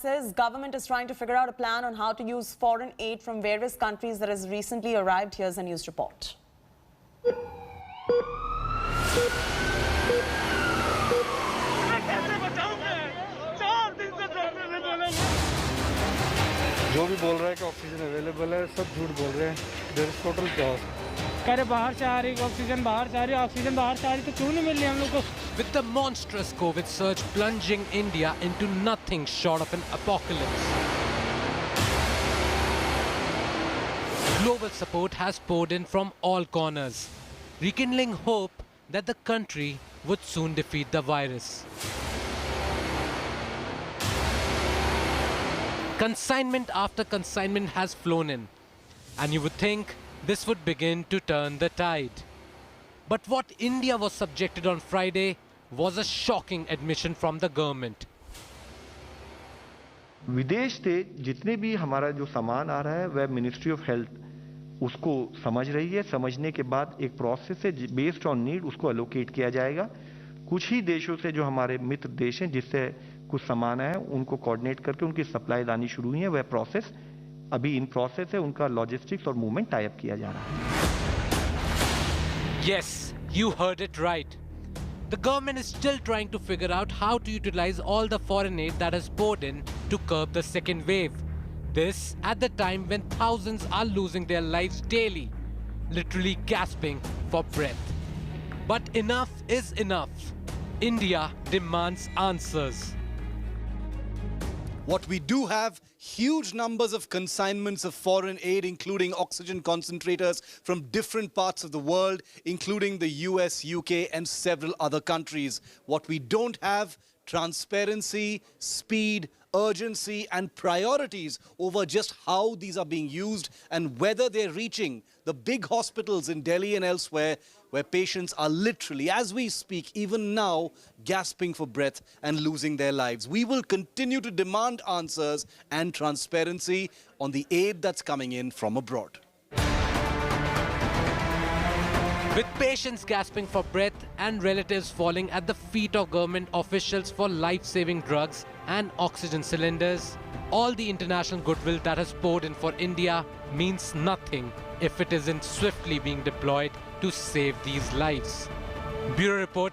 Says government is trying to figure out a plan on how to use foreign aid from various countries that has recently arrived. Here's a news report. जो भी बोल रहा है कि oxygen available है, सब झूठ बोल रहे हैं। There is total chaos. कह रहे बाहर से आ रही ऑक्सीजन, बाहर से आ रही ऑक्सीजन, बाहर से आ रही, तो क्यों नहीं मिल रही हम लोग को? With the monstrous COVID surge plunging India into nothing short of an apocalypse, global support has poured in from all corners, rekindling hope that the country would soon defeat the virus. Consignment after consignment has flown in, and you would think this would begin to turn the tide. But what India was subjected on Friday was a shocking admission from the government. विदेश से जितने भी हमारा जो सामान आ रहा है वह मिनिस्ट्री ऑफ हेल्थ उसको समझ रही है। समझने के बाद एक प्रोसेस है, बेस्ड ऑन नीड उसको अलोकेट किया जाएगा। कुछ ही देशों से जो हमारे मित्र देश हैं जिससे कुछ सामान है उनको कोऑर्डिनेट करके उनकी सप्लाई लानी शुरू हुई है। वह प्रोसेस अभी इन प्रोसेस है, उनका लॉजिस्टिक्स और मूवमेंट टाई अप किया जा रहा है। Yes, you heard it right. The government is still trying to figure out how to utilize all the foreign aid that has poured in to curb the second wave. This at the time when thousands are losing their lives daily, literally gasping for breath. But enough is enough. India demands answers. What we do have, huge numbers of consignments of foreign aid, including oxygen concentrators from different parts of the world, including the US, UK, and several other countries. What we don't have, transparency, speed, urgency, and priorities over just how these are being used and whether they're reaching the big hospitals in Delhi and elsewhere where patients are literally, as we speak, even now, gasping for breath and losing their lives. We will continue to demand answers and transparency on the aid that's coming in from abroad. With patients gasping for breath and relatives falling at the feet of government officials for life-saving drugs and oxygen cylinders, all the international goodwill that has poured in for India means nothing if it isn't swiftly being deployed to save these lives. Bureau Report.